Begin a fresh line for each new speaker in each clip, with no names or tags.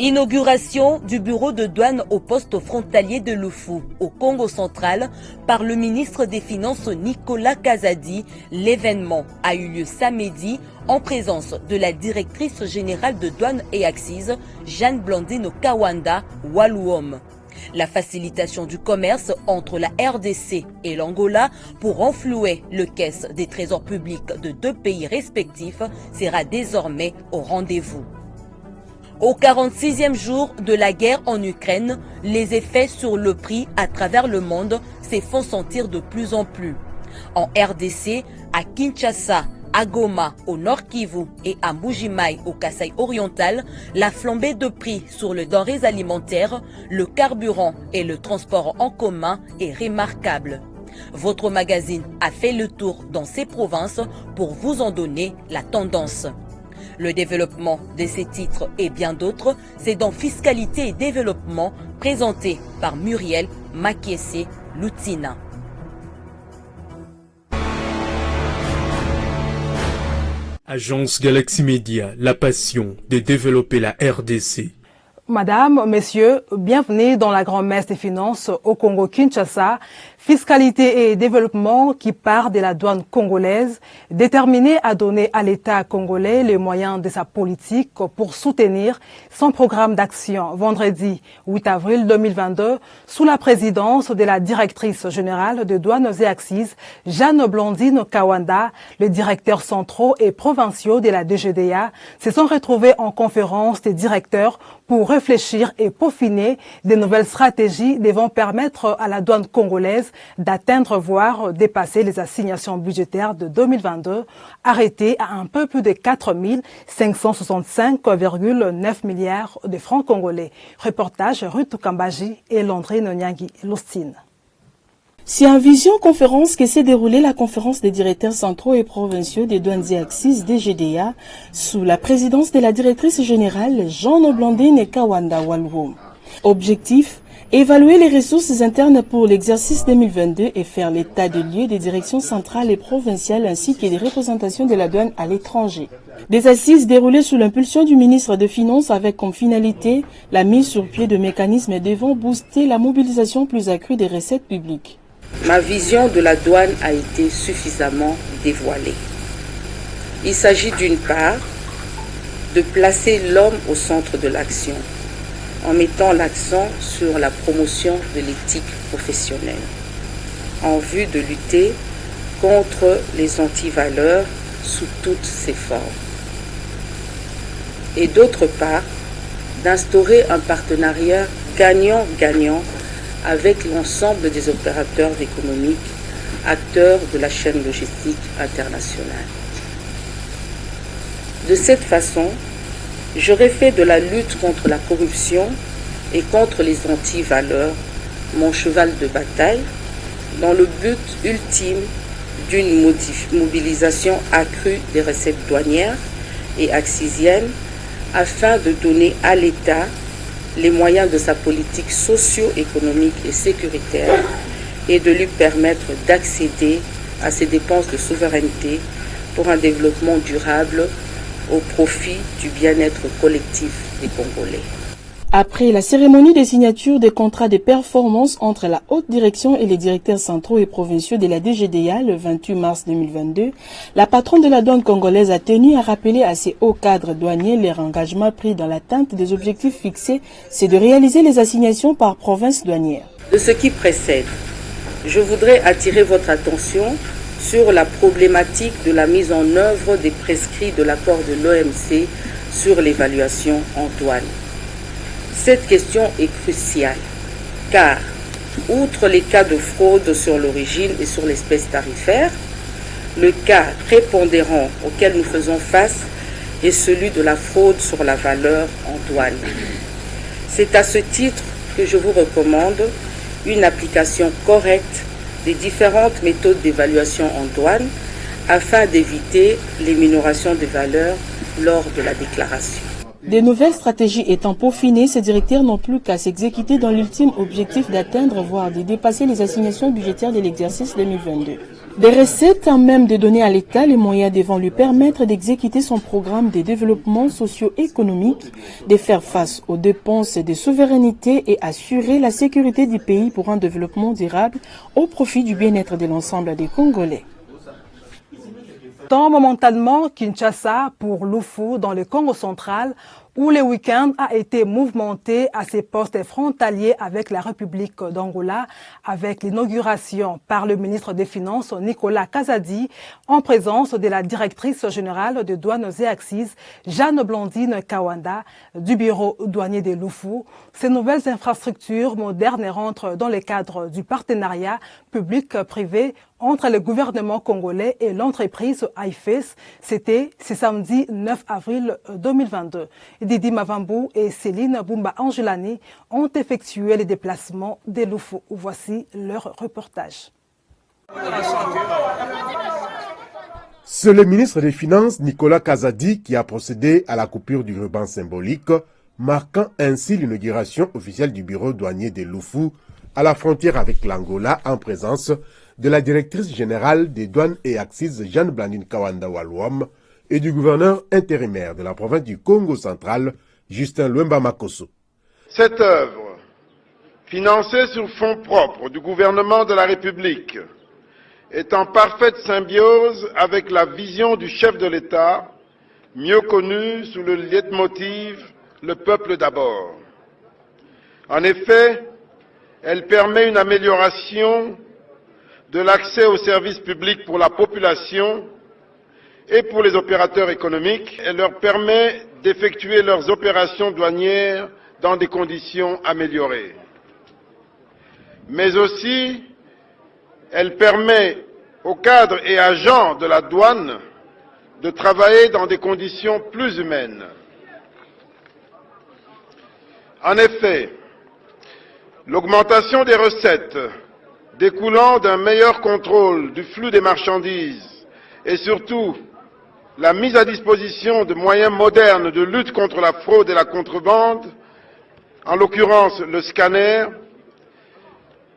Inauguration du bureau de douane au poste frontalier de Lufu, au Congo central, par le ministre des Finances Nicolas Kazadi. L'événement a eu lieu samedi en présence de la directrice générale de douane et axes, Jeanne Blandine Kawanda Waluom. La facilitation du commerce entre la RDC et l'Angola pour renflouer le caisse des trésors publics de deux pays respectifs sera désormais au rendez-vous. Au 46e jour de la guerre en Ukraine, les effets sur le prix à travers le monde se font sentir de plus en plus. En RDC, à Kinshasa, à Goma, au Nord Kivu et à Mbuji-Mayi, au Kasaï oriental, la flambée de prix sur les denrées alimentaires, le carburant et le transport en commun est remarquable. Votre magazine a fait le tour dans ces provinces pour vous en donner la tendance. Le développement de ces titres et bien d'autres, c'est dans Fiscalité et Développement, présenté par Muriel Makiese-Lutina.
Agence Galaxy Media, la passion de développer la RDC.
Madame, messieurs, bienvenue dans la grand-messe des finances au Congo-Kinshasa, Fiscalité et Développement qui part de la douane congolaise, déterminée à donner à l'État congolais les moyens de sa politique pour soutenir son programme d'action vendredi 8 avril 2022 sous la présidence de la directrice générale de douanes et axes, Jeanne Blandine Kawanda. Les directeurs centraux et provinciaux de la DGDA se sont retrouvés en conférence des directeurs pour réfléchir et peaufiner de nouvelles stratégies devant permettre à la douane congolaise d'atteindre voire dépasser les assignations budgétaires de 2022 arrêtées à un peu plus de 4 565,9 milliards de francs congolais. Reportage Ruth Kambaji et Landry Nonyangi-Lostine.
C'est en visioconférence que s'est déroulée la conférence des directeurs centraux et provinciaux des douanes et axes DGDA sous la présidence de la directrice générale Jeanne Blandine Kawanda Waluom. Objectif: évaluer les ressources internes pour l'exercice 2022 et faire l'état de lieu des directions centrales et provinciales ainsi que des représentations de la douane à l'étranger. Des assises déroulées sous l'impulsion du ministre des Finances avec comme finalité la mise sur pied de mécanismes devant booster la mobilisation plus accrue des recettes publiques.
Ma vision de la douane a été suffisamment dévoilée. Il s'agit d'une part de placer l'homme au centre de l'action, en mettant l'accent sur la promotion de l'éthique professionnelle, en vue de lutter contre les antivaleurs sous toutes ses formes. Et d'autre part, d'instaurer un partenariat gagnant-gagnant avec l'ensemble des opérateurs économiques, acteurs de la chaîne logistique internationale. De cette façon, j'aurais fait de la lutte contre la corruption et contre les antivaleurs mon cheval de bataille dans le but ultime d'une mobilisation accrue des recettes douanières et accisiennes afin de donner à l'État les moyens de sa politique socio-économique et sécuritaire et de lui permettre d'accéder à ses dépenses de souveraineté pour un développement durable au profit du bien-être collectif des Congolais.
Après la cérémonie des signatures des contrats de performance entre la haute direction et les directeurs centraux et provinciaux de la DGDA le 28 mars 2022, la patronne de la douane congolaise a tenu à rappeler à ses hauts cadres douaniers leur engagement pris dans l'atteinte des objectifs fixés, c'est de réaliser les assignations par province douanière.
De ce qui précède, je voudrais attirer votre attention sur la problématique de la mise en œuvre des prescrits de l'accord de l'OMC sur l'évaluation en douane. Cette question est cruciale, car, outre les cas de fraude sur l'origine et sur l'espèce tarifaire, le cas prépondérant auquel nous faisons face est celui de la fraude sur la valeur en douane. C'est à ce titre que je vous recommande une application correcte des différentes méthodes d'évaluation en douane afin d'éviter les minorations de valeur lors de la déclaration.
Des nouvelles stratégies étant peaufinées, ces directeurs n'ont plus qu'à s'exécuter dans l'ultime objectif d'atteindre, voire de dépasser les assignations budgétaires de l'exercice 2022. Des recettes en même de donner à l'État les moyens devant lui permettre d'exécuter son programme de développement socio-économique, de faire face aux dépenses de souveraineté et assurer la sécurité du pays pour un développement durable au profit du bien-être de l'ensemble des Congolais.
Temps momentanément Kinshasa pour Lufu dans le Congo central, où le week-end a été mouvementé à ses postes frontaliers avec la République d'Angola, avec l'inauguration par le ministre des Finances Nicolas Kazadi, en présence de la directrice générale de douanes et accises Jeanne-Blandine Kawanda du bureau douanier de Lufu. Ces nouvelles infrastructures modernes rentrent dans le cadre du partenariat public-privé entre le gouvernement congolais et l'entreprise IFES. C'était ce samedi 9 avril 2022. Didi Mavambou et Céline Boumba Angelani ont effectué les déplacements de Lufu. Voici leur reportage.
C'est le ministre des Finances, Nicolas Kazadi, qui a procédé à la coupure du ruban symbolique, marquant ainsi l'inauguration officielle du bureau douanier de Lufu à la frontière avec l'Angola en présence de la directrice générale des douanes et accises Jeanne-Blandine Kawanda Walwam et du gouverneur intérimaire de la province du Congo central, Justin Luemba Makosso.
Cette œuvre, financée sur fonds propres du gouvernement de la République, est en parfaite symbiose avec la vision du chef de l'État, mieux connu sous le leitmotiv « Le peuple d'abord ». En effet, elle permet une amélioration de l'accès aux services publics pour la population et pour les opérateurs économiques. Elle leur permet d'effectuer leurs opérations douanières dans des conditions améliorées. Mais aussi, elle permet aux cadres et agents de la douane de travailler dans des conditions plus humaines. En effet, l'augmentation des recettes découlant d'un meilleur contrôle du flux des marchandises et surtout la mise à disposition de moyens modernes de lutte contre la fraude et la contrebande, en l'occurrence le scanner,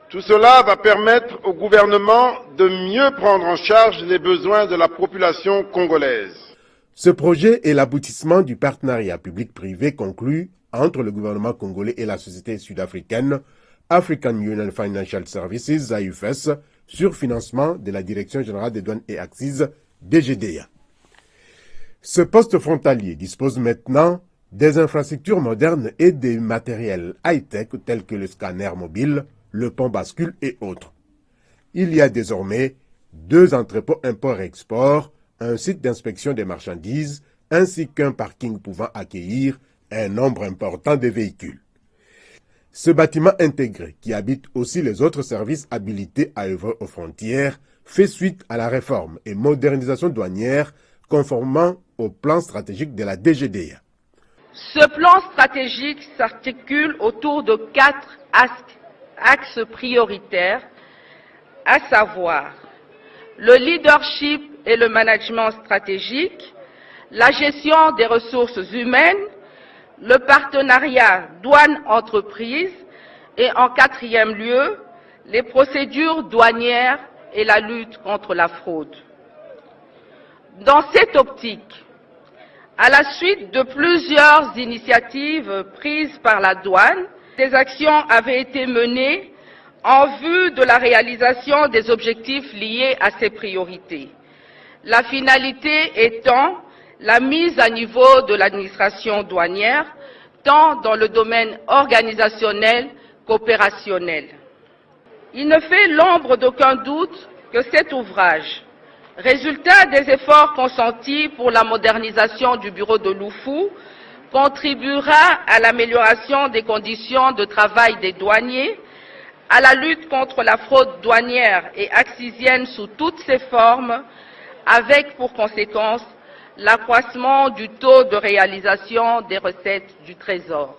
tout cela va permettre au gouvernement de mieux prendre en charge les besoins de la population congolaise.
Ce projet est l'aboutissement du partenariat public-privé conclu entre le gouvernement congolais et la société sud-africaine African Union Financial Services, AUFS, sur financement de la Direction générale des douanes et accises, DGDA. Ce poste frontalier dispose maintenant des infrastructures modernes et des matériels high-tech tels que le scanner mobile, le pont bascule et autres. Il y a désormais 2 entrepôts import-export, un site d'inspection des marchandises, ainsi qu'un parking pouvant accueillir un nombre important de véhicules. Ce bâtiment intégré, qui habite aussi les autres services habilités à œuvrer aux frontières, fait suite à la réforme et modernisation douanière conformément au plan stratégique de la DGDA.
Ce plan stratégique s'articule autour de 4 axes prioritaires, à savoir le leadership et le management stratégique, la gestion des ressources humaines, le partenariat douane-entreprise et en 4e lieu, les procédures douanières et la lutte contre la fraude. Dans cette optique, à la suite de plusieurs initiatives prises par la douane, des actions avaient été menées en vue de la réalisation des objectifs liés à ces priorités. La finalité étant la mise à niveau de l'administration douanière, tant dans le domaine organisationnel qu'opérationnel. Il ne fait l'ombre d'aucun doute que cet ouvrage, résultat des efforts consentis pour la modernisation du bureau de Lufu, contribuera à l'amélioration des conditions de travail des douaniers, à la lutte contre la fraude douanière et accisienne sous toutes ses formes, avec pour conséquence l'accroissement du taux de réalisation des recettes du Trésor.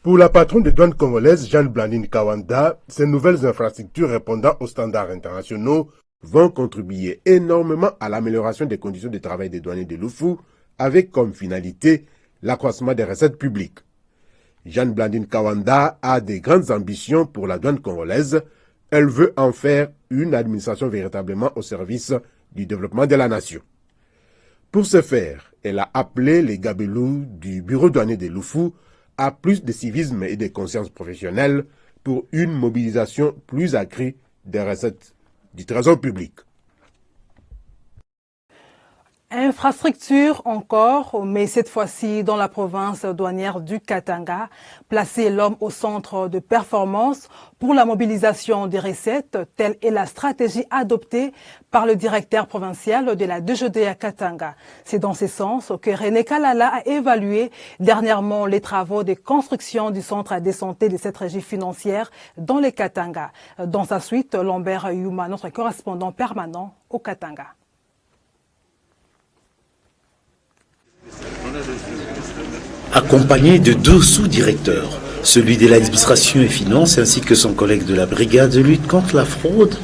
Pour la patronne des douanes congolaises, Jeanne-Blandine Kawanda, ces nouvelles infrastructures répondant aux standards internationaux vont contribuer énormément à l'amélioration des conditions de travail des douaniers de Lufu, avec comme finalité l'accroissement des recettes publiques. Jeanne-Blandine Kawanda a de grandes ambitions pour la douane congolaise. Elle veut en faire une administration véritablement au service du développement de la nation. Pour ce faire, elle a appelé les gabelous du bureau douanier de Lufu à plus de civisme et de conscience professionnelle pour une mobilisation plus accrue des recettes du trésor public.
Infrastructure encore, mais cette fois-ci dans la province douanière du Katanga, placer l'homme au centre de performance pour la mobilisation des recettes, telle est la stratégie adoptée par le directeur provincial de la DGDA Katanga. C'est dans ce sens que René Kalala a évalué dernièrement les travaux de construction du centre de santé de cette régie financière dans les Katanga. Dans sa suite, Lambert Yuma, notre correspondant permanent au Katanga.
Accompagné de 2 sous-directeurs, celui de l'administration et finances ainsi que son collègue de la brigade de lutte contre la fraude,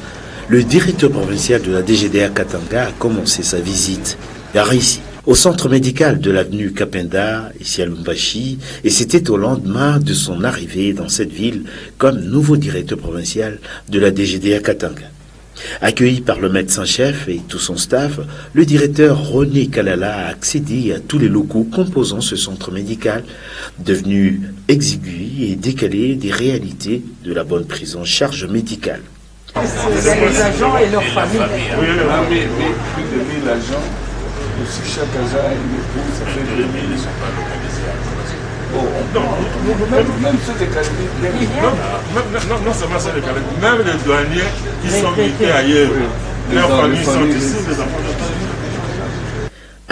le directeur provincial de la DGDA Katanga a commencé sa visite vers ici, au centre médical de l'avenue Kapenda, ici à Lubumbashi, et c'était au lendemain de son arrivée dans cette ville comme nouveau directeur provincial de la DGDA Katanga. Accueilli par le médecin-chef et tout son staff, le directeur René Kalala a accédé à tous les locaux composant ce centre médical, devenu exigu et décalé des réalités de la bonne prise en charge médicale.
Les agents et leurs familles.
Oui, plus de 1000 agents. Aussi chaque agent a une épouse, ça fait 2000, ils ne sont pas localisés. Même ceux des qualités. Non seulement ceux des qualités, même les douaniers qui sont mutés ailleurs. Leurs familles sont ici, les enfants sont ici.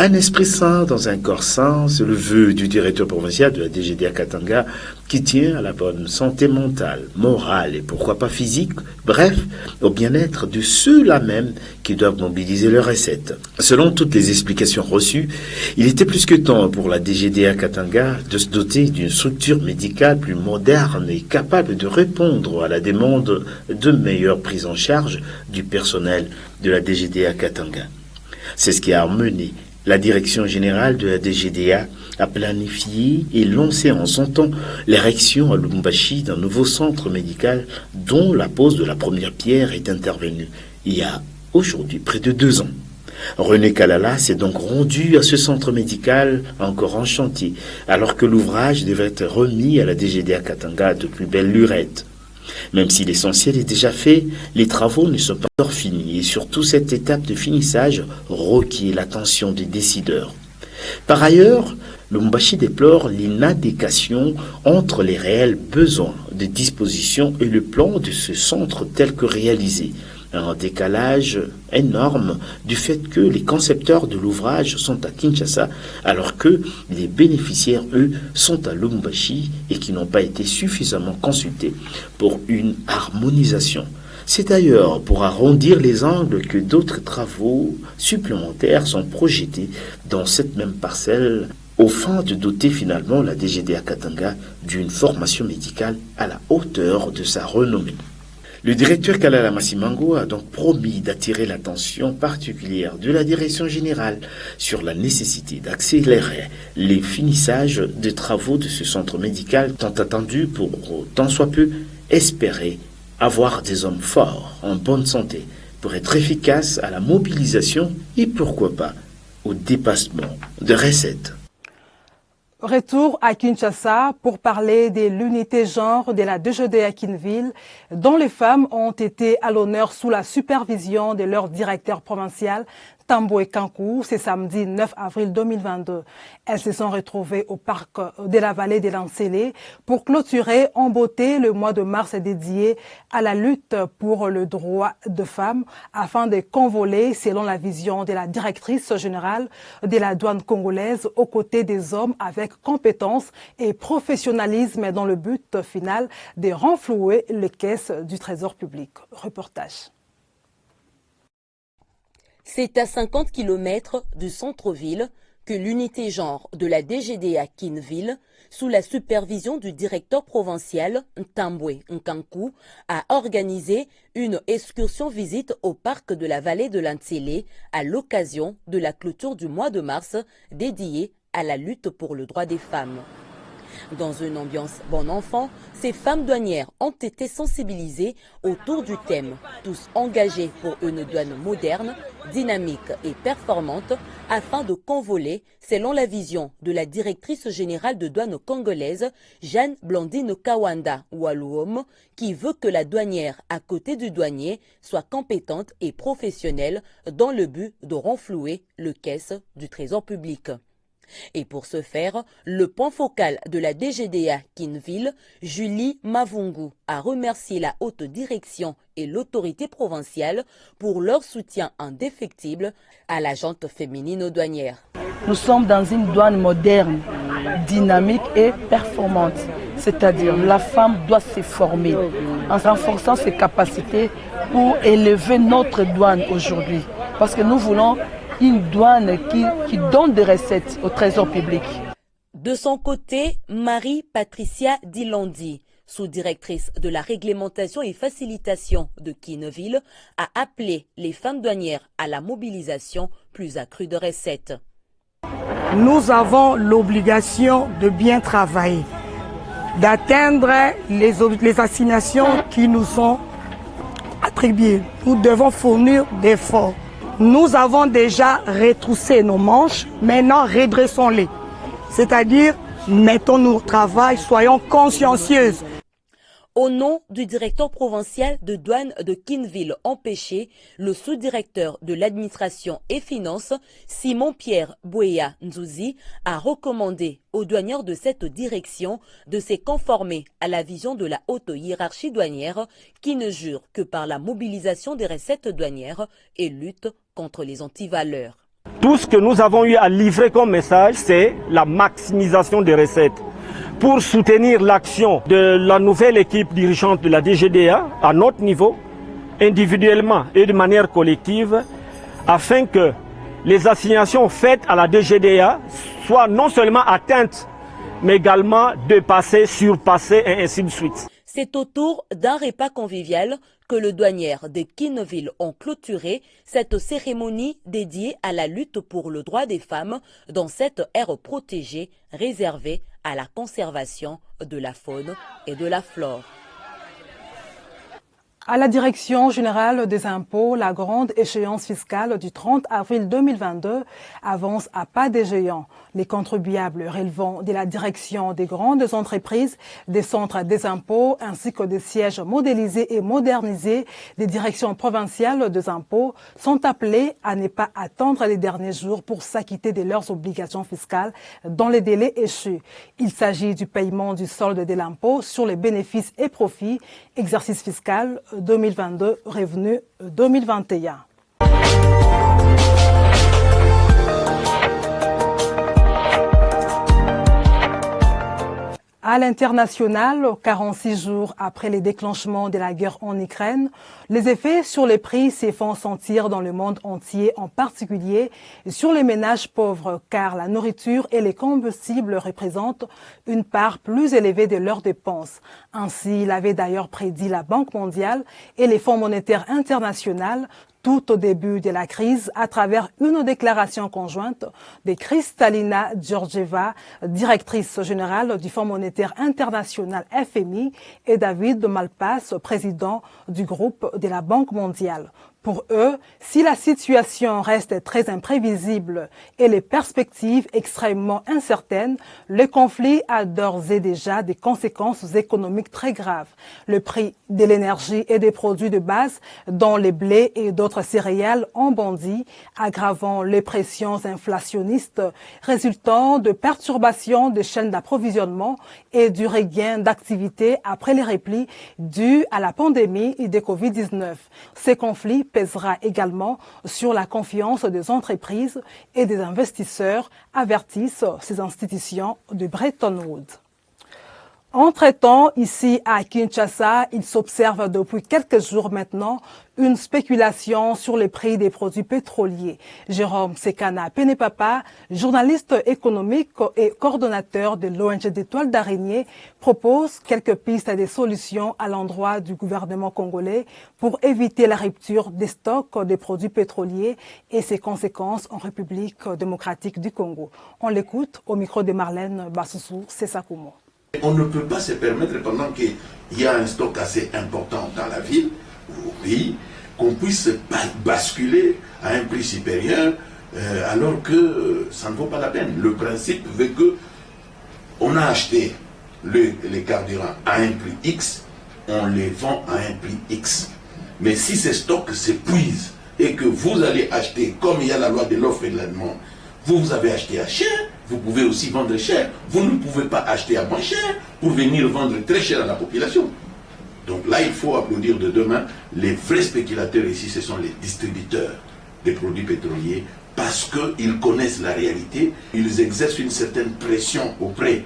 Un esprit sain dans un corps sain, c'est le vœu du directeur provincial de la DGDA Katanga qui tient à la bonne santé mentale, morale et pourquoi pas physique, bref, au bien-être de ceux-là même qui doivent mobiliser leurs recettes. Selon toutes les explications reçues, il était plus que temps pour la DGDA Katanga de se doter d'une structure médicale plus moderne et capable de répondre à la demande de meilleure prise en charge du personnel de la DGDA Katanga. C'est ce qui a mené la direction générale de la DGDA a planifié et lancé en son temps l'érection à Lubumbashi d'un nouveau centre médical dont la pose de la première pierre est intervenue il y a aujourd'hui près de 2 ans. René Kalala s'est donc rendu à ce centre médical encore en chantier, alors que l'ouvrage devait être remis à la DGDA Katanga de plus belle lurette. Même si l'essentiel est déjà fait, les travaux ne sont pas encore finis et surtout cette étape de finissage requiert l'attention des décideurs. Par ailleurs, Lubumbashi déplore l'inadéquation entre les réels besoins de disposition et le plan de ce centre tel que réalisé. Un décalage énorme du fait que les concepteurs de l'ouvrage sont à Kinshasa alors que les bénéficiaires, eux, sont à Lubumbashi et qui n'ont pas été suffisamment consultés pour une harmonisation. C'est d'ailleurs pour arrondir les angles que d'autres travaux supplémentaires sont projetés dans cette même parcelle au fin de doter finalement la DGDA Katanga d'une formation médicale à la hauteur de sa renommée. Le directeur Kalala Massimango a donc promis d'attirer l'attention particulière de la direction générale sur la nécessité d'accélérer les finissages des travaux de ce centre médical tant attendu pour tant soit peu espérer avoir des hommes forts, en bonne santé, pour être efficaces à la mobilisation et pourquoi pas au dépassement de recettes.
Retour à Kinshasa pour parler de l'unité genre de la DGDA Kinville, dont les femmes ont été à l'honneur sous la supervision de leur directeur provincial, Tambwe Kankou, c'est samedi 9 avril 2022. Elles se sont retrouvées au parc de la vallée de l'Ancélé pour clôturer en beauté le mois de mars dédié à la lutte pour le droit de femmes afin de convoler, selon la vision de la directrice générale de la douane congolaise, aux côtés des hommes avec compétence et professionnalisme dans le but final de renflouer les caisses du trésor public. Reportage.
C'est à 50 km du centre-ville que l'unité genre de la DGDA Kinville, sous la supervision du directeur provincial Tambwe Nkankou, a organisé une excursion visite au parc de la vallée de l'Ancélé à l'occasion de la clôture du mois de mars dédié à la lutte pour le droit des femmes. Dans une ambiance bon enfant, ces femmes douanières ont été sensibilisées autour du thème « Tous engagés pour une douane moderne, dynamique et performante » afin de convoler, selon la vision de la directrice générale de douane congolaise, Jeanne Blandine Kawanda Waluom, qui veut que la douanière à côté du douanier soit compétente et professionnelle dans le but de renflouer le caisse du Trésor public. Et pour ce faire, le point focal de la DGDA Kinville, Julie Mavungu, a remercié la haute direction et l'autorité provinciale pour leur soutien indéfectible à la junte féminine douanière.
Nous sommes dans une douane moderne, dynamique et performante. C'est-à-dire la femme doit se former en renforçant ses capacités pour élever notre douane aujourd'hui. Parce que nous voulons une douane qui donne des recettes au trésor public.
De son côté, Marie-Patricia Dilandi, sous-directrice de la réglementation et facilitation de Kinville, a appelé les femmes douanières à la mobilisation plus accrue de recettes.
Nous avons l'obligation de bien travailler, d'atteindre les assignations qui nous sont attribuées. Nous devons fournir des efforts. Nous avons déjà retroussé nos manches, maintenant redressons-les. C'est-à-dire, mettons-nous au travail, soyons consciencieuses.
Au nom du directeur provincial de douane de Kinville empêché, le sous-directeur de l'administration et finances, Simon-Pierre Bouéa Nzouzi, a recommandé aux douanières de cette direction de se conformer à la vision de la haute hiérarchie douanière qui ne jure que par la mobilisation des recettes douanières et lutte contre les antivaleurs.
Tout ce que nous avons eu à livrer comme message, c'est la maximisation des recettes. Pour soutenir l'action de la nouvelle équipe dirigeante de la DGDA à notre niveau, individuellement et de manière collective, afin que les assignations faites à la DGDA soient non seulement atteintes, mais également dépassées, surpassées et ainsi de suite.
C'est autour d'un repas convivial que le douanière de Kinville ont clôturé cette cérémonie dédiée à la lutte pour le droit des femmes dans cette aire protégée réservée à la conservation de la faune et de la flore.
À la Direction générale des impôts, la grande échéance fiscale du 30 avril 2022 avance à pas des géants. Les contribuables relevant de la direction des grandes entreprises, des centres des impôts ainsi que des sièges modélisés et modernisés des directions provinciales des impôts sont appelés à ne pas attendre les derniers jours pour s'acquitter de leurs obligations fiscales dans les délais échus. Il s'agit du paiement du solde de l'impôt sur les bénéfices et profits, exercice fiscal 2022, revenu 2021. À l'international, 46 jours après les déclenchements de la guerre en Ukraine, les effets sur les prix se font sentir dans le monde entier, en particulier sur les ménages pauvres, car la nourriture et les combustibles représentent une part plus élevée de leurs dépenses. Ainsi l'avait d'ailleurs prédit la Banque mondiale et les Fonds monétaires internationaux tout au début de la crise à travers une déclaration conjointe de Kristalina Georgieva, directrice générale du Fonds monétaire international FMI, et David Malpass, président du groupe de la Banque mondiale. Pour eux, si la situation reste très imprévisible et les perspectives extrêmement incertaines, le conflit a d'ores et déjà des conséquences économiques très graves. Le prix de l'énergie et des produits de base, dont les blés et d'autres céréales, ont bondi, aggravant les pressions inflationnistes résultant de perturbations des chaînes d'approvisionnement et du regain d'activité après les replis dus à la pandémie de Covid-19. Ces conflits pèsera également sur la confiance des entreprises et des investisseurs, avertissent ces institutions de Bretton Woods. Entre-temps, ici à Kinshasa, il s'observe depuis quelques jours maintenant une spéculation sur les prix des produits pétroliers. Jérôme Sekana Penepapa, journaliste économique et coordonnateur de l'ONG des Toiles d'Araignée, propose quelques pistes et des solutions à l'endroit du gouvernement congolais pour éviter la rupture des stocks des produits pétroliers et ses conséquences en République démocratique du Congo. On l'écoute au micro de Marlène Bassoussou Sessakumo.
On ne peut pas se permettre, pendant qu'il y a un stock assez important dans la ville ou au pays, qu'on puisse basculer à un prix supérieur alors que ça ne vaut pas la peine. Le principe veut que on a acheté les carburants à un prix X, on les vend à un prix X. Mais si ces stocks s'épuisent et que vous allez acheter, comme il y a la loi de l'offre et de la demande, vous avez acheté à cher, vous pouvez aussi vendre cher. Vous ne pouvez pas acheter à moins cher pour venir vendre très cher à la population. Donc là, il faut applaudir de demain. Les vrais spéculateurs ici, ce sont les distributeurs des produits pétroliers parce qu'ils connaissent la réalité. Ils exercent une certaine pression auprès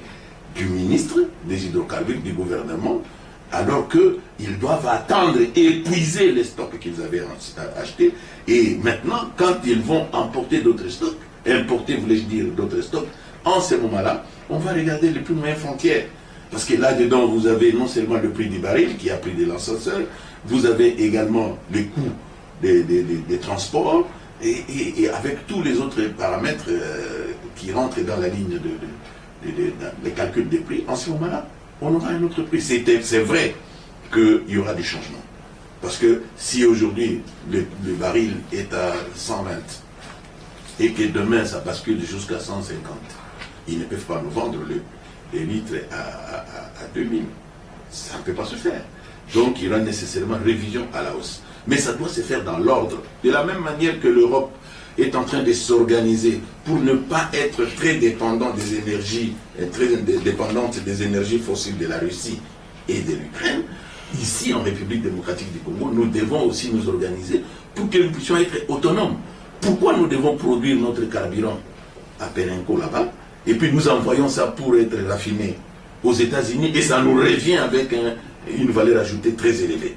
du ministre des hydrocarbures, du gouvernement, alors qu'ils doivent attendre et épuiser les stocks qu'ils avaient achetés. Et maintenant, quand ils vont emporter d'autres stocks, importer, voulais-je dire, d'autres stocks, en ce moment-là, on va regarder les plus moyennes frontières. Parce que là-dedans, vous avez non seulement le prix du baril qui a pris de l'ascenseur, vous avez également les coûts des transports, et avec tous les autres paramètres qui rentrent dans la ligne des calculs des prix, en ce moment-là, on aura un autre prix. C'est vrai qu'il y aura des changements. Parce que si aujourd'hui, le baril est à 120, et que demain ça bascule jusqu'à 150, ils ne peuvent pas nous vendre les litres à 2000. Ça ne peut pas se faire. Donc il y aura nécessairement révision à la hausse. Mais ça doit se faire dans l'ordre. De la même manière que l'Europe est en train de s'organiser pour ne pas être très dépendant des énergies, très dépendante des énergies fossiles de la Russie et de l'Ukraine, ici en République démocratique du Congo, nous devons aussi nous organiser pour que nous puissions être autonomes. Pourquoi nous devons produire notre carburant à Perenco là-bas et puis nous envoyons ça pour être raffiné aux États-Unis et ça nous revient avec une valeur ajoutée très élevée?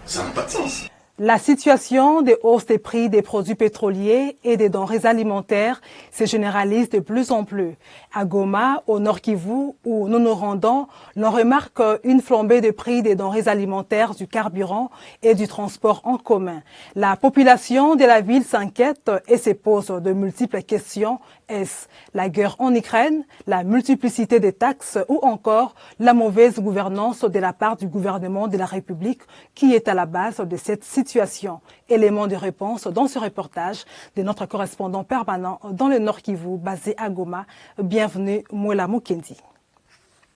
Ça n'a pas de sens.
La situation des hausses des prix des produits pétroliers et des denrées alimentaires se généralise de plus en plus. À Goma, au Nord Kivu, où nous nous rendons, l'on remarque une flambée de prix des denrées alimentaires, du carburant et du transport en commun. La population de la ville s'inquiète et se pose de multiples questions. Est-ce la guerre en Ukraine, la multiplicité des taxes ou encore la mauvaise gouvernance de la part du gouvernement de la République qui est à la base de cette situation? Élément de réponse dans ce reportage de notre correspondant permanent dans le Nord Kivu, basé à Goma. Bienvenue, Mwela Mukendi.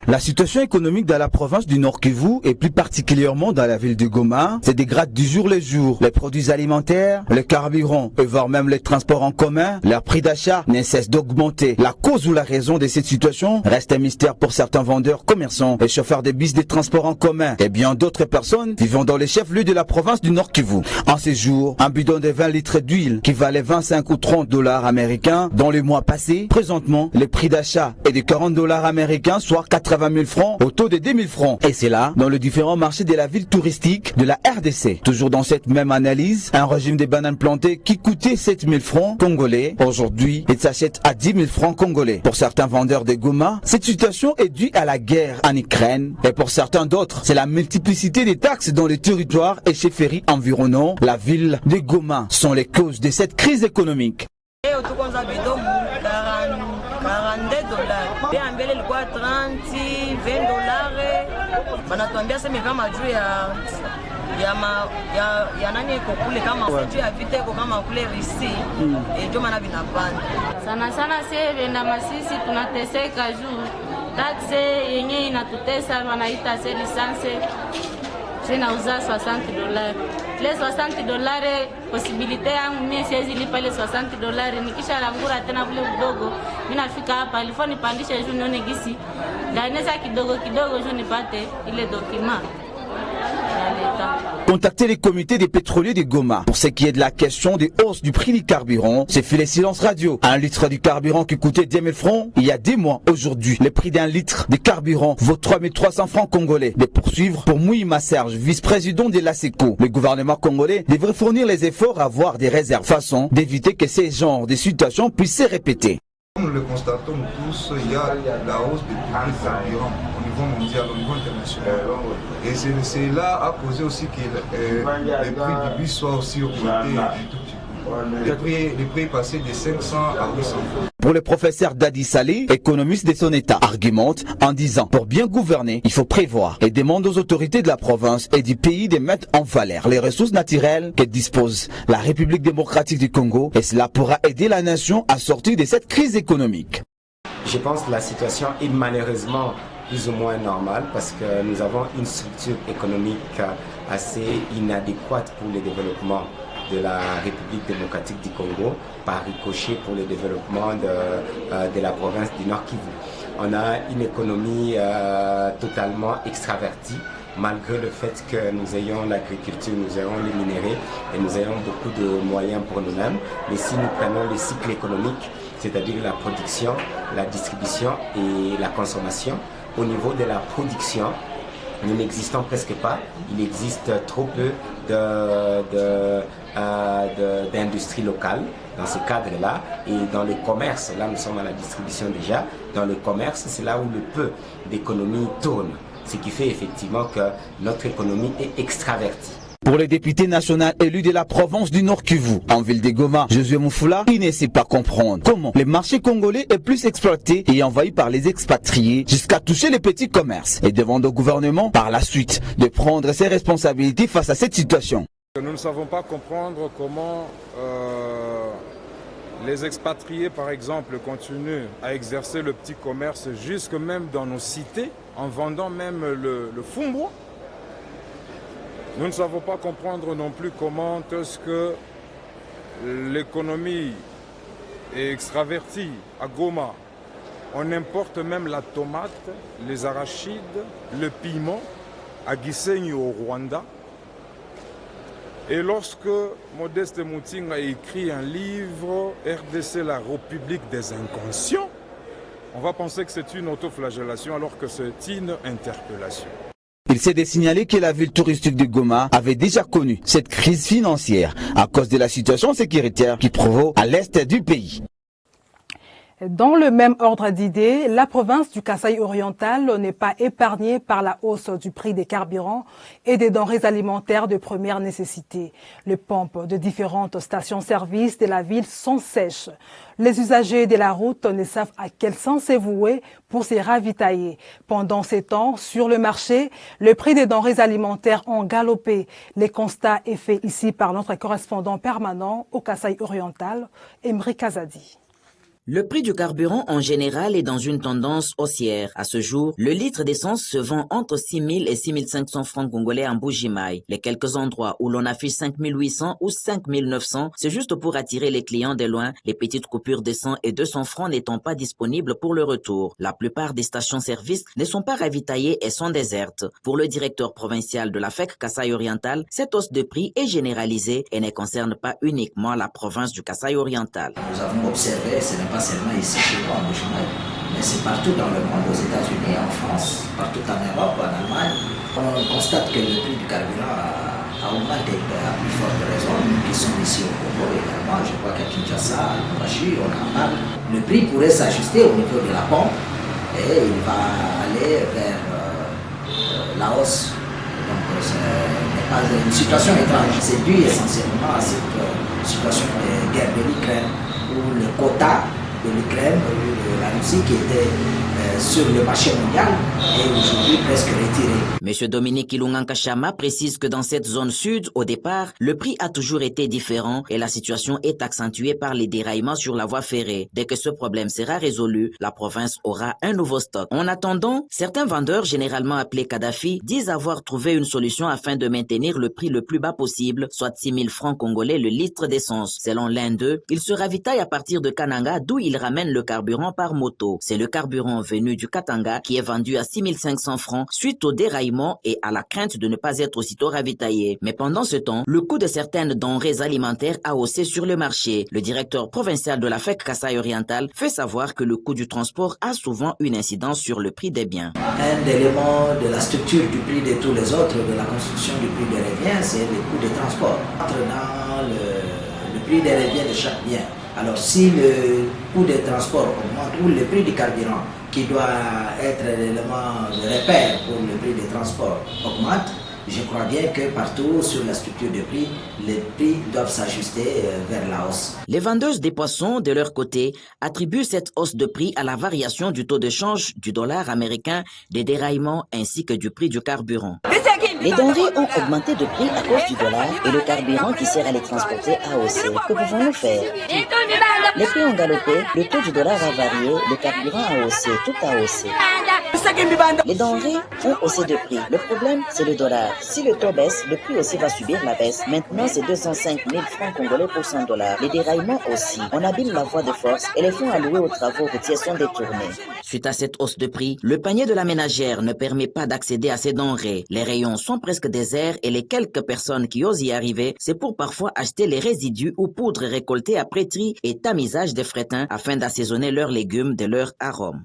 La situation économique dans la province du Nord Kivu et plus particulièrement dans la ville de Goma se dégrade du jour le jour. Les produits alimentaires, le carburant et voire même les transports en commun, leur prix d'achat ne cesse d'augmenter. La cause ou la raison de cette situation reste un mystère pour certains vendeurs, commerçants et chauffeurs de bus de transport en commun et bien d'autres personnes vivant dans les chefs-lieux de la province du Nord Kivu. En ces jours, un bidon de 20 litres d'huile qui valait 25 ou 30 $ américains dans les mois passés, présentement, le prix d'achat est de 40 $ américains, soit 80 000 francs au taux de 2 000 francs. Et c'est là, dans les différents marchés de la ville touristique de la RDC. Toujours dans cette même analyse, un régime des bananes plantées qui coûtait 7 000 francs congolais, aujourd'hui, il s'achète à 10 000 francs congolais. Pour certains vendeurs de Goma, cette situation est due à la guerre en Ukraine. Et pour certains d'autres, c'est la multiplicité des taxes dans les territoires et chefferies environnants la ville de Goma sont les causes de cette crise économique.
42 dollars. Pia mbele ilikuwa 30, 20 dollars. Banatuambia sema kama juu ya nani iko kule kama juu ya vita iko kama kule Risi. Ndio maana vinapanda.
Sana sana sisi venda masisi tunateseka juu taxe yenyewe inatutesa, wanaita lisanse. Tunauza 60 dollars. Les 60 dollars possibilité yangu mimi siwezi lipa ile 60 dollars, nikisha langura tena vile kidogo mimi nafika hapa ilifo nipandishe juu nione gisi ndaeneza kidogo kidogo juu nipate ile document ya leta.
contacté les comités des pétroliers de Goma. Pour ce qui est de la question des hausses du prix du carburant, c'est fait les silences radio. Un litre du carburant qui coûtait 10 000 francs il y a 10 mois. Aujourd'hui, le prix d'un litre de carburant vaut 3 300 francs congolais. De poursuivre pour Mouima Serge, vice-président de l'ASECO. Le gouvernement congolais devrait fournir les efforts à avoir des réserves façon d'éviter que ces genres de situations puissent se répéter.
Comme le constatons tous, il y a la hausse des prix du carburant au niveau mondial, au niveau international. Et c'est là à causer aussi que les prix du bus soient aussi augmentés un tout petit peu. Le prix est passé de 500 à 800 francs.
Pour le professeur Dadi Salé, économiste de son État, argumente en disant pour bien gouverner, il faut prévoir et demande aux autorités de la province et du pays de mettre en valeur les ressources naturelles que dispose la République démocratique du Congo et cela pourra aider la nation à sortir de cette crise économique.
Je pense que la situation est malheureusement plus ou moins normale parce que nous avons une structure économique assez inadéquate pour le développement de la République démocratique du Congo, par ricochet pour le développement de la province du Nord Kivu. On a une économie totalement extravertie, malgré le fait que nous ayons l'agriculture, nous ayons les minéraux et nous ayons beaucoup de moyens pour nous-mêmes. Mais si nous prenons le cycle économique, c'est-à-dire la production, la distribution et la consommation, au niveau de la production, nous n'existons presque pas. Il existe trop peu d'industrie locale dans ce cadre-là. Et dans le commerce, là nous sommes à la distribution déjà, dans le commerce, c'est là où le peu d'économie tourne. Ce qui fait effectivement que notre économie est extravertie.
Pour le député national élu de la province du Nord Kivu, en ville de Goma, Josué Moufoula, il ne sait pas comprendre comment le marché congolais est plus exploité et envahi par les expatriés jusqu'à toucher les petits commerces et demande au gouvernement par la suite de prendre ses responsabilités face à cette situation.
Nous ne savons pas comprendre comment les expatriés, par exemple, continuent à exercer le petit commerce jusque même dans nos cités, en vendant même le fumbo. Nous ne savons pas comprendre non plus comment est-ce que l'économie est extravertie à Goma. On importe même la tomate, les arachides, le piment à Gisenyi au Rwanda. Et lorsque Modeste Mouting a écrit un livre, RDC, la République des inconscients, on va penser que c'est une autoflagellation alors que c'est une interpellation.
Il s'est signalé que la ville touristique de Goma avait déjà connu cette crise financière à cause de la situation sécuritaire qui provoque à l'est du pays.
Dans le même ordre d'idées, la province du Kasaï oriental n'est pas épargnée par la hausse du prix des carburants et des denrées alimentaires de première nécessité. Les pompes de différentes stations-service de la ville sont sèches. Les usagers de la route ne savent à quel sens se vouer pour se ravitailler. Pendant ces temps, sur le marché, le prix des denrées alimentaires ont galopé. Les constats est fait ici par notre correspondant permanent au Kasaï oriental, Emery Kazadi.
Le prix du carburant en général est dans une tendance haussière. À ce jour, le litre d'essence se vend entre 6 000 et 6 500 francs congolais en Bujimaï. Les quelques endroits où l'on affiche 5 800 ou 5 900, c'est juste pour attirer les clients de loin, les petites coupures de 100 et 200 francs n'étant pas disponibles pour le retour. La plupart des stations-service ne sont pas ravitaillées et sont désertes. Pour le directeur provincial de la FEC Kasaï oriental, cette hausse de prix est généralisée et ne concerne pas uniquement la province du Kasaï oriental.
Nous avons observé, ce n'est pas seulement ici chez nous en Bujimaï, mais c'est partout dans le monde, aux États-Unis, en France, partout en Europe, en Allemagne. On constate que le prix du carburant a augmenté à plus forte raison. Nous qui sommes ici au Congo également, je crois qu'à Kinshasa, à Lubumbashi, on en parle. Le prix pourrait s'ajuster au niveau de la pompe et il va aller vers la hausse. Donc ce n'est pas une situation étrange. C'est dû essentiellement à cette situation de guerre de l'Ukraine où le quota de l'Ukraine, de la Russie qui était sur le marché mondial est aujourd'hui presque retiré.
M. Dominique Ilungankashama précise que dans cette zone sud, au départ, le prix a toujours été différent et la situation est accentuée par les déraillements sur la voie ferrée. Dès que ce problème sera résolu, la province aura un nouveau stock. En attendant, certains vendeurs, généralement appelés Kadhafi, disent avoir trouvé une solution afin de maintenir le prix le plus bas possible, soit 6 000 francs congolais le litre d'essence. Selon l'un d'eux, il se ravitaille à partir de Kananga, d'où il ramène le carburant par moto. C'est le carburant venu du Katanga qui est vendu à 6 6 500 francs suite au déraillement et à la crainte de ne pas être aussitôt ravitaillé. Mais pendant ce temps, le coût de certaines denrées alimentaires a haussé sur le marché. Le directeur provincial de la FEC Kasaï Oriental fait savoir que le coût du transport a souvent une incidence sur le prix des biens.
Un élément de la structure du prix de tous les autres, de la construction du prix des reviens, c'est le coût de transport. Entre dans le prix des reviens de chaque bien. Alors si le coût des transports augmente ou le prix du carburant, qui doit être l'élément de repère pour le prix des transports, augmente, je crois bien que partout sur la structure de prix, les prix doivent s'ajuster vers la hausse.
Les vendeuses des poissons, de leur côté, attribuent cette hausse de prix à la variation du taux de change du dollar américain, des déraillements ainsi que du prix du carburant.
Les denrées ont augmenté de prix à cause du dollar et le carburant qui sert à les transporter a haussé. Que pouvons-nous faire? Les prix ont galopé, le taux du dollar a varié, le carburant a haussé, tout a haussé. Les denrées ont haussé de prix. Le problème, c'est le dollar. Si le taux baisse, le prix aussi va subir la baisse. Maintenant, c'est 205 000 francs congolais pour 100 $. Les déraillements aussi. On abîme la voie de force et les fonds alloués aux travaux routiers sont détournés.
Suite à cette hausse de prix, le panier de la ménagère ne permet pas d'accéder à ces denrées. Les rayons sont presque déserts et les quelques personnes qui osent y arriver, c'est pour parfois acheter les résidus ou poudres récoltées après tri et tamisage des frétins afin d'assaisonner leurs légumes de leur arôme.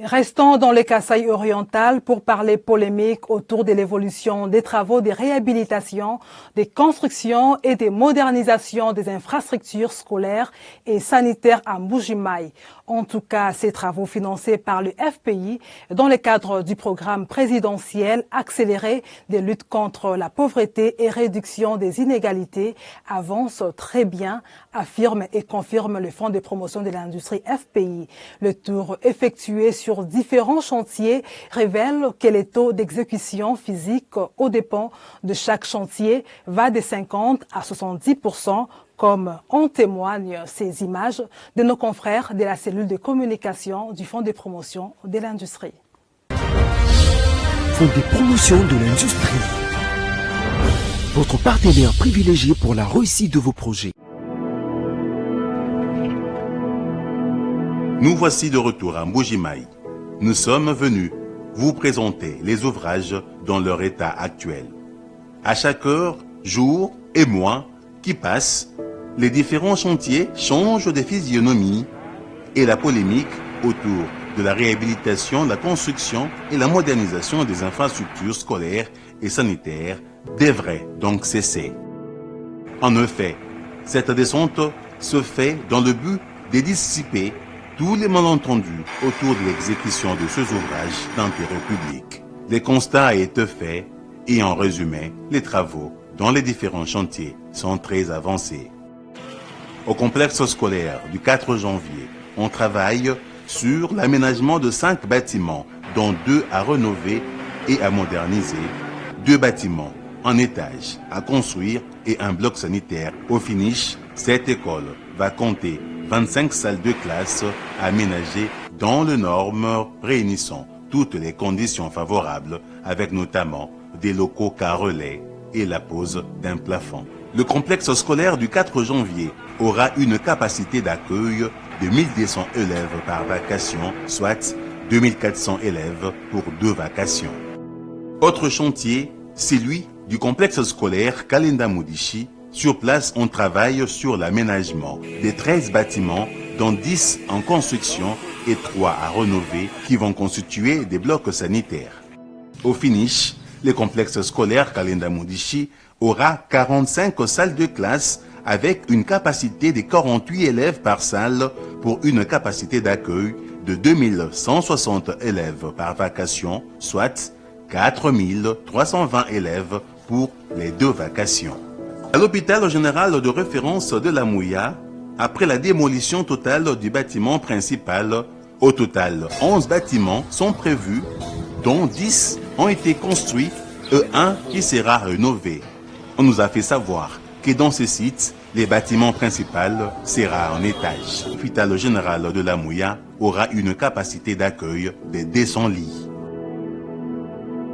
Restons dans le Kasaï oriental pour parler polémique autour de l'évolution des travaux de réhabilitation, des constructions et des modernisations des infrastructures scolaires et sanitaires à Mbuji-Mayi. En tout cas, ces travaux financés par le FPI dans le cadre du programme présidentiel accéléré de lutte contre la pauvreté et réduction des inégalités avancent très bien, affirme et confirme le Fonds de promotion de l'industrie FPI. Le tour effectué sur différents chantiers révèle que les taux d'exécution physique aux dépens de chaque chantier va de 50 à 70%, comme en témoignent ces images de nos confrères de la cellule de communication du Fonds de promotion de l'industrie.
Fonds de promotion de l'industrie, votre partenaire privilégié pour la réussite de vos projets.
Nous voici de retour à Mbuji-Mayi. Nous sommes venus vous présenter les ouvrages dans leur état actuel. À chaque heure, jour et mois qui passent, les différents chantiers changent de physionomie et la polémique autour de la réhabilitation, la construction et la modernisation des infrastructures scolaires et sanitaires devrait donc cesser. En effet, cette descente se fait dans le but de dissiper tous les malentendus autour de l'exécution de ces ouvrages d'intérêt public. Les constats étaient faits et en résumé, les travaux dans les différents chantiers sont très avancés. Au complexe scolaire du 4 janvier, on travaille sur l'aménagement de 5 bâtiments, dont 2 à rénover et à moderniser, 2 bâtiments en étage à construire et un bloc sanitaire. Au finish, cette école va compter 25 salles de classe aménagées dans les normes réunissant toutes les conditions favorables, avec notamment des locaux carrelés et la pose d'un plafond. Le complexe scolaire du 4 janvier aura une capacité d'accueil de 1200 élèves par vacation, soit 2400 élèves pour 2 vacations. Autre chantier, celui du complexe scolaire Kalenda Mudishi. Sur place, on travaille sur l'aménagement des 13 bâtiments, dont 10 en construction et 3 à rénover, qui vont constituer des blocs sanitaires. Au finish, le complexe scolaire Kalenda Mudishi aura 45 salles de classe avec une capacité de 48 élèves par salle pour une capacité d'accueil de 2160 élèves par vacation, soit 4320 élèves pour les 2 vacations. À l'hôpital général de référence de la Mouya, après la démolition totale du bâtiment principal, au total 11 bâtiments sont prévus, dont 10 ont été construits et un qui sera rénové. On nous a fait savoir que dans ce site, le bâtiment principal sera en étage. L'hôpital général de la Mouya aura une capacité d'accueil de 200 lits.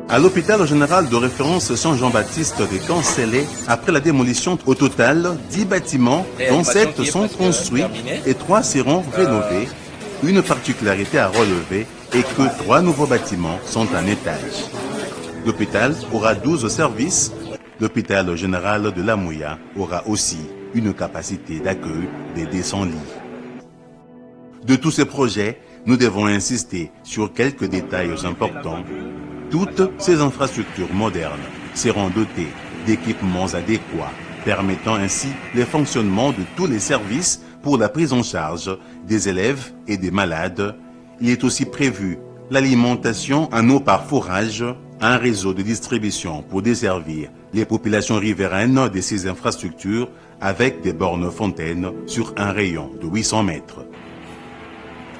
À l'hôpital général de référence Saint-Jean-Baptiste de Cancellé, après la démolition, au total, 10 bâtiments, dont 7 sont construits et 3 seront rénovés. une particularité à relever est que 3 nouveaux bâtiments sont en étage. L'hôpital aura 12 services. L'hôpital général de la Mouya aura aussi une capacité d'accueil de 200 lits. De tous ces projets, nous devons insister sur quelques détails importants. Toutes ces infrastructures modernes seront dotées d'équipements adéquats, permettant ainsi le fonctionnement de tous les services pour la prise en charge des élèves et des malades. Il est aussi prévu l'alimentation en eau par forage, un réseau de distribution pour desservir les populations riveraines de ces infrastructures avec des bornes fontaines sur un rayon de 800 mètres.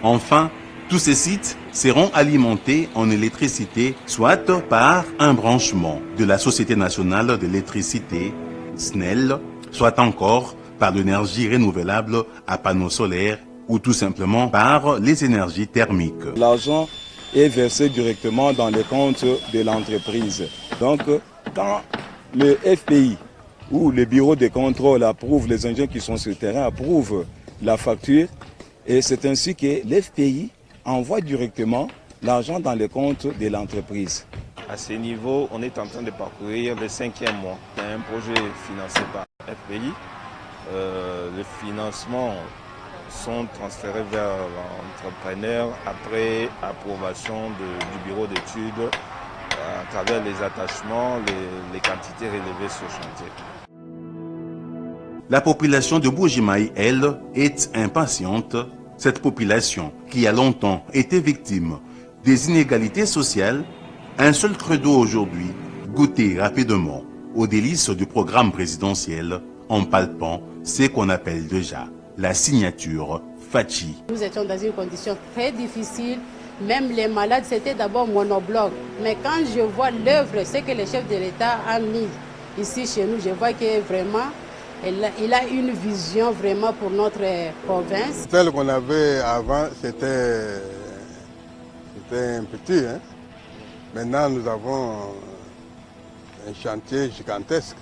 Enfin, tous ces sites seront alimentés en électricité, soit par un branchement de la Société nationale de l'électricité, SNEL, soit encore par l'énergie renouvelable à panneaux solaires ou tout simplement par les énergies thermiques.
L'argent est versé directement dans les comptes de l'entreprise. Donc, quand le FPI ou le bureau de contrôle approuve, les ingénieurs qui sont sur le terrain approuvent la facture, et c'est ainsi que l'FPI envoie directement l'argent dans les comptes de l'entreprise.
À ce niveau, on est en train de parcourir le 5e mois. C'est un projet financé par FPI. Les financements sont transférés vers l'entrepreneur après approbation du bureau d'études à travers les attachements, les quantités relevées sur chantier.
La population de Mbuji-Mayi, elle, est impatiente. Cette population, qui a longtemps été victime des inégalités sociales, un seul credo aujourd'hui, goûter rapidement aux délices du programme présidentiel en palpant ce qu'on appelle déjà la signature Fachi.
Nous étions dans une condition très difficile. Même les malades, c'était d'abord monobloc. Mais quand je vois l'œuvre, ce que le chef de l'État a mis ici chez nous, je vois que vraiment, il a une vision vraiment pour notre province.
Celle qu'on avait avant, c'était un petit. Hein? Maintenant, nous avons un chantier gigantesque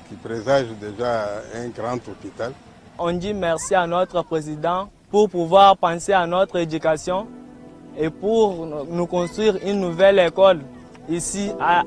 qui présage déjà un grand hôpital.
On dit merci à notre président pour pouvoir penser à notre éducation et pour nous construire une nouvelle école ici à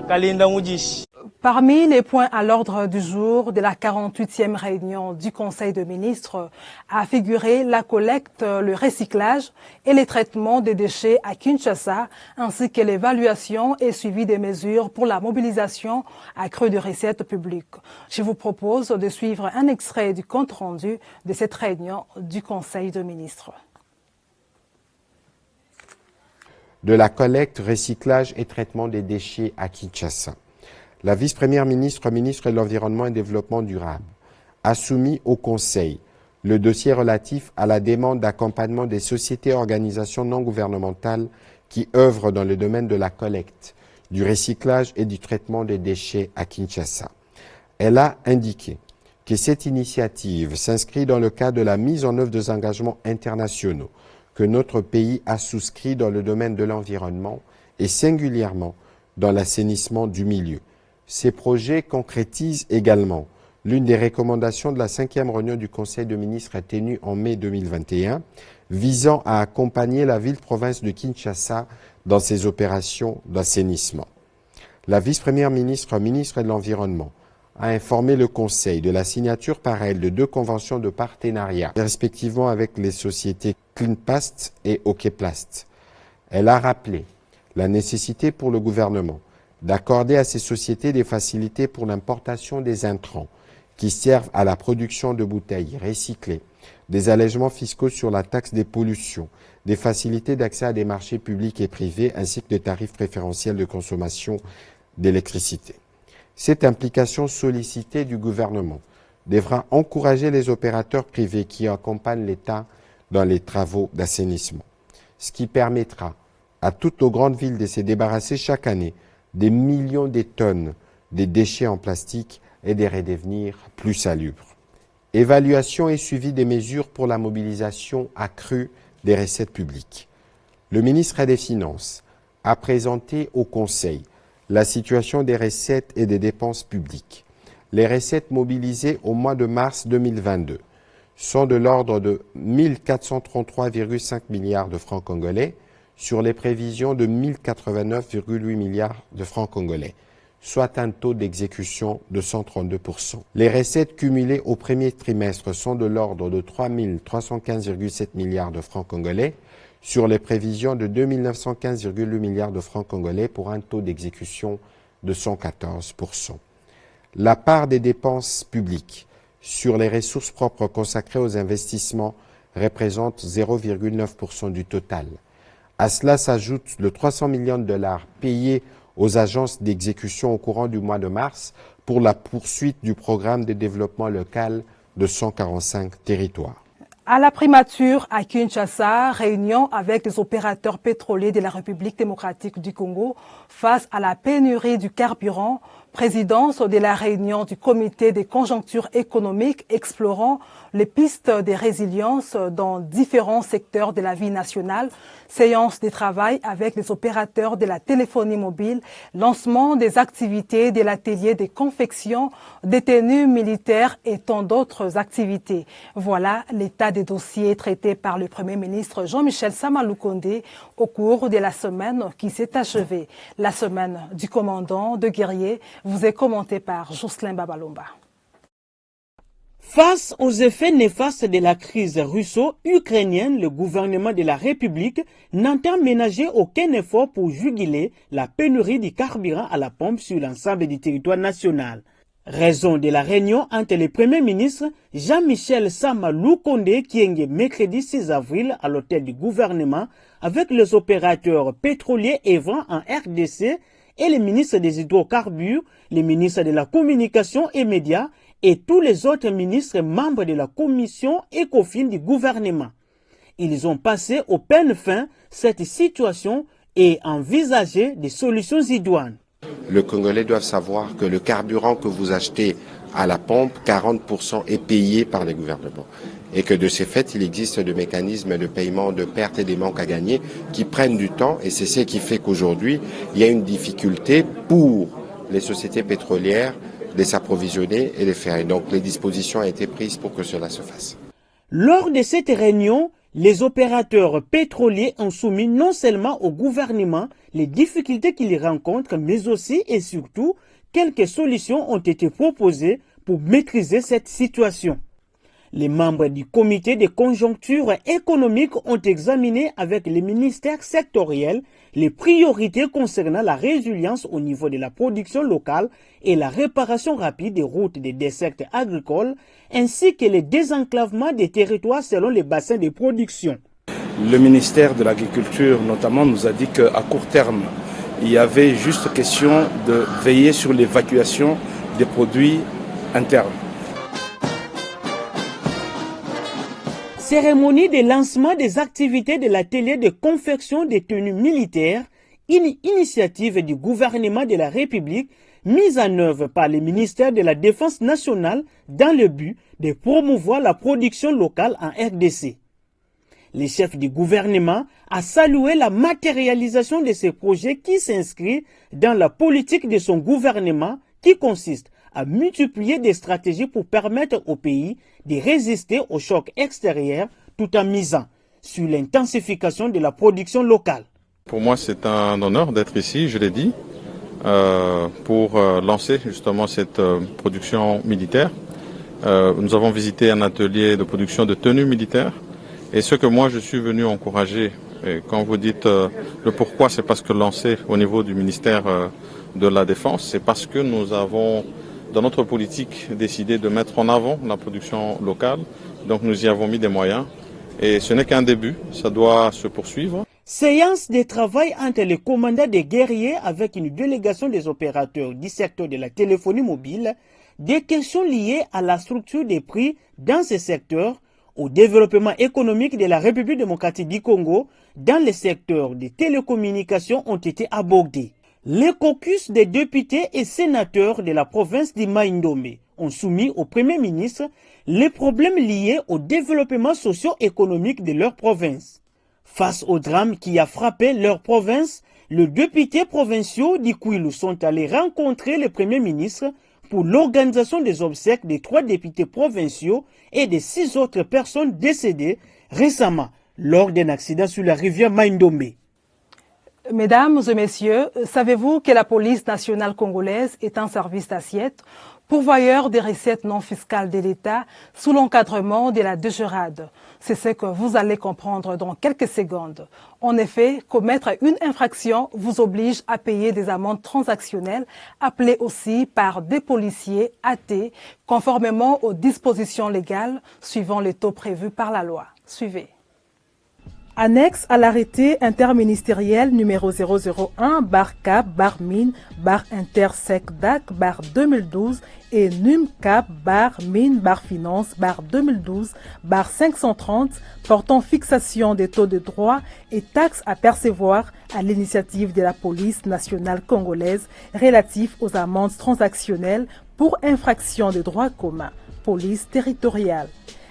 Kalinda-Moudish.
Parmi les points à l'ordre du jour de la 48e réunion du Conseil de ministres a figuré la collecte, le recyclage et le traitement des déchets à Kinshasa, ainsi que l'évaluation et suivi des mesures pour la mobilisation accrue de recettes publiques. Je vous propose de suivre un extrait du compte-rendu de cette réunion du Conseil de ministres.
De la collecte, recyclage et traitement des déchets à Kinshasa. La vice-première ministre, ministre de l'Environnement et Développement durable, a soumis au Conseil le dossier relatif à la demande d'accompagnement des sociétés et organisations non gouvernementales qui œuvrent dans le domaine de la collecte, du recyclage et du traitement des déchets à Kinshasa. Elle a indiqué que cette initiative s'inscrit dans le cadre de la mise en œuvre des engagements internationaux que notre pays a souscrits dans le domaine de l'environnement et singulièrement dans l'assainissement du milieu. Ces projets concrétisent également l'une des recommandations de la 5e réunion du Conseil de ministres tenue en mai 2021, visant à accompagner la ville-province de Kinshasa dans ses opérations d'assainissement. La vice-première ministre, ministre de l'Environnement, a informé le Conseil de la signature par elle de 2 conventions de partenariat, respectivement avec les sociétés Cleanplast et Okeplast. Elle a rappelé la nécessité pour le gouvernement d'accorder à ces sociétés des facilités pour l'importation des intrants qui servent à la production de bouteilles recyclées, des allègements fiscaux sur la taxe des pollutions, des facilités d'accès à des marchés publics et privés ainsi que des tarifs préférentiels de consommation d'électricité. Cette implication sollicitée du gouvernement devra encourager les opérateurs privés qui accompagnent l'État dans les travaux d'assainissement, ce qui permettra à toutes nos grandes villes de se débarrasser chaque année des millions de tonnes de déchets en plastique et de redevenir plus salubres. Évaluation et suivi des mesures pour la mobilisation accrue des recettes publiques. Le ministre des Finances a présenté au Conseil la situation des recettes et des dépenses publiques. Les recettes mobilisées au mois de mars 2022 sont de l'ordre de 1433,5 milliards de francs congolais sur les prévisions de 1089,8 milliards de francs congolais, soit un taux d'exécution de 132%. Les recettes cumulées au premier trimestre sont de l'ordre de 3315,7 milliards de francs congolais sur les prévisions de 2915,8 milliards de francs congolais pour un taux d'exécution de 114%. La part des dépenses publiques sur les ressources propres consacrées aux investissements représente 0,9% du total. À cela s'ajoute le 300 millions de dollars payés aux agences d'exécution au courant du mois de mars pour la poursuite du programme de développement local de 145 territoires.
À la primature à Kinshasa, réunion avec les opérateurs pétroliers de la République démocratique du Congo face à la pénurie du carburant, présidence de la réunion du comité des conjonctures économiques explorant les pistes de résilience dans différents secteurs de la vie nationale, séance de travail avec les opérateurs de la téléphonie mobile, lancement des activités de l'atelier de confection, des tenues militaires et tant d'autres activités. Voilà l'état des dossiers traités par le Premier ministre Jean-Michel Sama Lukonde au cours de la semaine qui s'est achevée. La semaine du commandant de guerrier vous est commentée par Jocelyn Babalomba.
Face aux effets néfastes de la crise russo-ukrainienne, le gouvernement de la République n'entend ménager aucun effort pour juguler la pénurie du carburant à la pompe sur l'ensemble du territoire national. Raison de la réunion entre le Premier ministre Jean-Michel Sama Lukonde qui est mercredi 6 avril à l'hôtel du gouvernement avec les opérateurs pétroliers œuvrant en RDC et les ministres des hydrocarbures, les ministres de la communication et médias et tous les autres ministres membres de la commission ECOFIN du gouvernement. Ils ont passé au peigne fin cette situation et envisagé des solutions idoines.
Le Congolais doit savoir que le carburant que vous achetez à la pompe, 40% est payé par les gouvernements. Et que de ces faits, il existe des mécanismes de paiement de pertes et des manques à gagner qui prennent du temps. Et c'est ce qui fait qu'aujourd'hui, il y a une difficulté pour les sociétés pétrolières de s'approvisionner et de faire. Et donc les dispositions ont été prises pour que cela se fasse.
Lors de cette réunion, les opérateurs pétroliers ont soumis non seulement au gouvernement les difficultés qu'ils rencontrent, mais aussi et surtout quelques solutions ont été proposées pour maîtriser cette situation. Les membres du comité de conjoncture économique ont examiné avec les ministères sectoriels les priorités concernant la résilience au niveau de la production locale et la réparation rapide des routes des dessertes agricoles, ainsi que le désenclavement des territoires selon les bassins de production.
Le ministère de l'Agriculture notamment nous a dit qu'à court terme, il y avait juste question de veiller sur l'évacuation des produits internes.
Cérémonie de lancement des activités de l'atelier de confection des tenues militaires, une initiative du gouvernement de la République mise en œuvre par le ministère de la Défense nationale dans le but de promouvoir la production locale en RDC. Le chef du gouvernement a salué la matérialisation de ce projet qui s'inscrit dans la politique de son gouvernement qui consiste à multiplier des stratégies pour permettre au pays de résister aux chocs extérieurs tout en misant sur l'intensification de la production locale.
Pour moi, c'est un honneur d'être ici, je l'ai dit, pour lancer justement cette production militaire. Nous avons visité un atelier de production de tenues militaires et ce que moi je suis venu encourager, et quand vous dites le pourquoi, c'est parce que lancé au niveau du ministère de la Défense, c'est parce que nous avons dans notre politique décidé de mettre en avant la production locale, donc nous y avons mis des moyens et ce n'est qu'un début, ça doit se poursuivre.
Séance de travail entre les commandants des guerriers avec une délégation des opérateurs du secteur de la téléphonie mobile, des questions liées à la structure des prix dans ce secteur, au développement économique de la République démocratique du Congo dans le secteur des télécommunications ont été abordés. Les caucus des députés et sénateurs de la province du Maïndomé ont soumis au Premier ministre les problèmes liés au développement socio-économique de leur province. Face au drame qui a frappé leur province, les députés provinciaux d'Ikwilu sont allés rencontrer le Premier ministre pour l'organisation des obsèques des 3 députés provinciaux et des 6 autres personnes décédées récemment lors d'un accident sur la rivière Maindombe.
Mesdames et messieurs, savez-vous que la police nationale congolaise est un service d'assiette, pourvoyeur des recettes non fiscales de l'État sous l'encadrement de la DGRAD? C'est ce que vous allez comprendre dans quelques secondes. En effet, commettre une infraction vous oblige à payer des amendes transactionnelles, appelées aussi par des policiers AT, conformément aux dispositions légales suivant les taux prévus par la loi. Suivez. Annexe à l'arrêté interministériel numéro 001-CAP-MIN-INTERSECDAC-2012 et NUM-CAP-MIN-FINANCE-2012-530 portant fixation des taux de droits et taxes à percevoir à l'initiative de la police nationale congolaise relatifs aux amendes transactionnelles pour infraction de droit commun, police territoriale.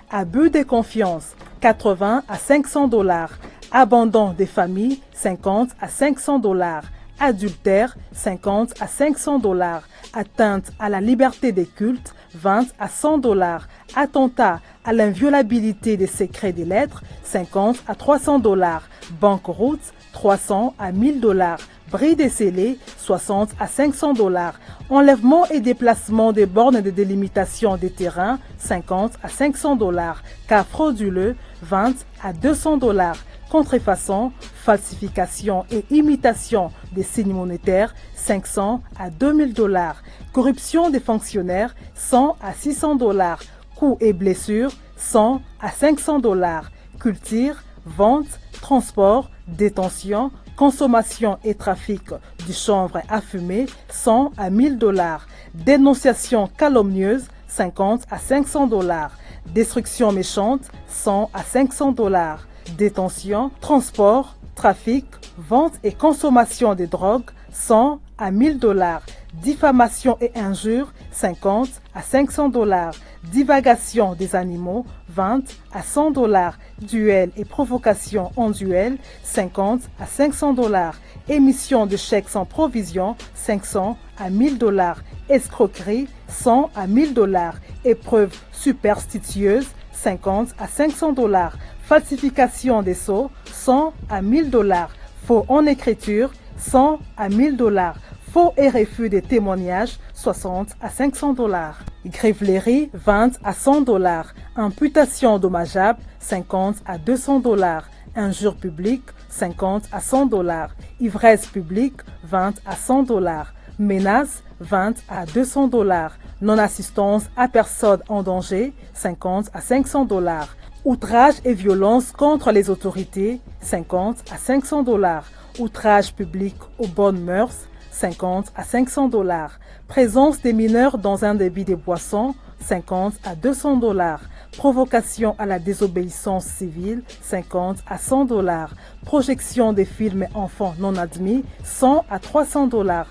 Abus de confiance, 80 à 500 $. Abandon des familles, 50 à 500 $. Adultère, 50 à 500 $. Atteinte à la liberté des cultes, 20 à 100 $. Attentat à l'inviolabilité des secrets des lettres, 50 à 300 $. Banqueroute, 300 à 1000 $. Bris des scellés, 60 à 500 $. Enlèvement et déplacement des bornes de délimitation des terrains, 50 à 500 $. Cas frauduleux, 20 à 200 $. Contrefaçon, falsification et imitation des signes monétaires, 500 à 2000 $. Corruption des fonctionnaires, 100 à 600 $. Coups et blessures, 100 à 500 $. Culture, vente, transport, détention, consommation et trafic du chanvre à fumer, 100 à 1000 $. Dénonciation calomnieuse, 50 à 500 $. Destruction méchante, 100 à 500 $. Détention, transport, trafic, vente et consommation de drogues, 100 à 1000 $. Diffamation et injure, 50 à 500 $. Divagation des animaux, 20 à 100 $. Duel et provocation en duel, 50 à 500 $. Émission de chèques sans provision, 500 à 1000 $. Escroquerie, 100 à 1000 $. Épreuve superstitieuse, 50 à 500 $. Falsification des sceaux, 100 à 1000 $. Faux en écriture, 100 à 1000 $. Faux et refus des témoignages, 60 à 500 $. Grivelerie, 20 à 100 $. Imputation dommageable, 50 à 200 $. Injure publique, 50 à 100 $. Ivresse publique, 20 à 100 $. Menace, 20 à 200 $. Non-assistance à personne en danger, 50 à 500 $. Outrage et violence contre les autorités, 50 à 500 $. Outrage public aux bonnes mœurs, 50 à 500 $. Présence des mineurs dans un débit de boissons, 50 à 200 $. Provocation à la désobéissance civile, 50 à 100 $. Projection des films enfants non admis, 100 à 300 $.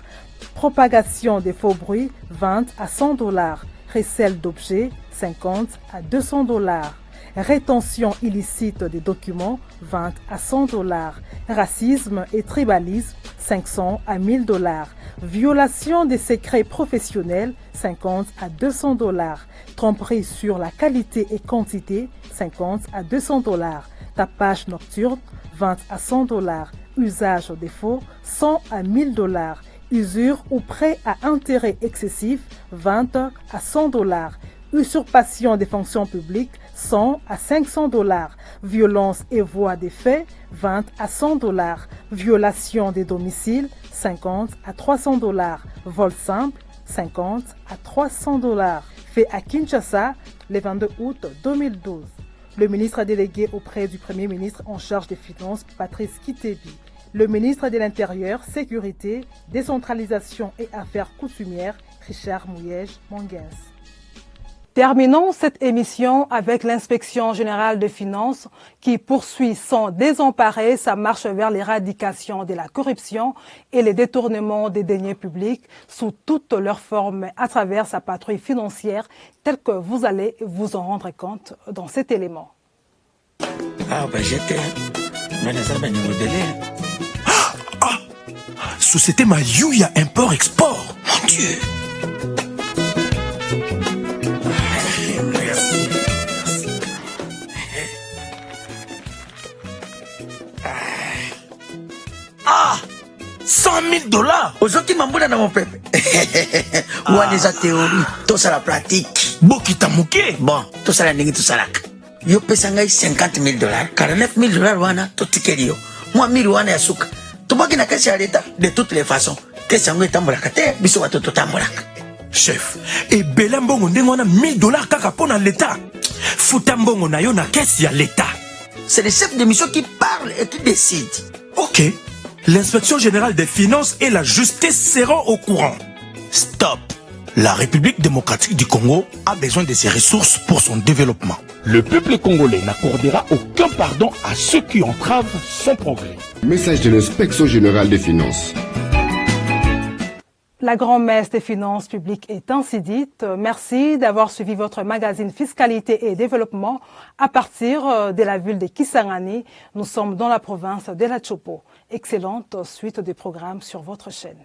Propagation des faux bruits, 20 à 100 $. Recel d'objets, 50 à 200 $. Rétention illicite des documents, 20 à 100 $. Racisme et tribalisme, 500 à 1000 $. Violation des secrets professionnels, 50 à 200 $. Tromperie sur la qualité et quantité, 50 à 200 $. Tapage nocturne, 20 à 100 $. Usage des faux, 100 à 1000 $. Usure ou prêt à intérêt excessif, 20 à 100 $. Usurpation des fonctions publiques, 100 à 500 $. Violence et voie des faits, 20 à 100 $. Violation des domiciles, 50 à 300 $. Vol simple, 50 à 300 $. Fait à Kinshasa le 22 août 2012. Le ministre délégué auprès du Premier ministre en charge des Finances, Patrice Kitebi. Le ministre de l'Intérieur, Sécurité, Décentralisation et Affaires coutumières, Richard Mouyej-Monguens. Terminons cette émission avec l'inspection générale des finances qui poursuit sans désemparer sa marche vers l'éradication de la corruption et les détournements des deniers publics sous toutes leurs formes à travers sa patrouille financière telle que vous allez vous en rendre compte dans cet élément.
Société Mayuya Import-Export, mon Dieu.
Ah, 100 000 $.
Aujourd'hui, Mamboula dans mon peuple. Ou à des théories, tout ça la pratique.
Bokita Mouké.
Bon, tout ça la négi, tout ça la. Yo pesanga 50 000 $, 49 000 $, wana, tout ticket yo. Moi, 1000 wana ya souka. Tu vois qu'il y a question à l'État, de toutes les façons. Question à l'État, biso wa tout tambolaka.
Chef, et Belambongo ndengona 1000 $ kaka pona l'État. Futambongo na yo na caisse ya l'État.
C'est le chef de mission qui parle et qui décide.
Ok. L'inspection générale des finances et la justice seront au courant. Stop. La République démocratique du Congo a besoin de ses ressources pour son développement.
Le peuple congolais n'accordera aucun pardon à ceux qui entravent son progrès.
Message de l'inspection générale des finances.
La grand-messe des finances publiques est ainsi dite. Merci d'avoir suivi votre magazine Fiscalité et Développement à partir de la ville de Kisangani. Nous sommes dans la province de la Chopo. Excellente suite des programmes sur votre chaîne.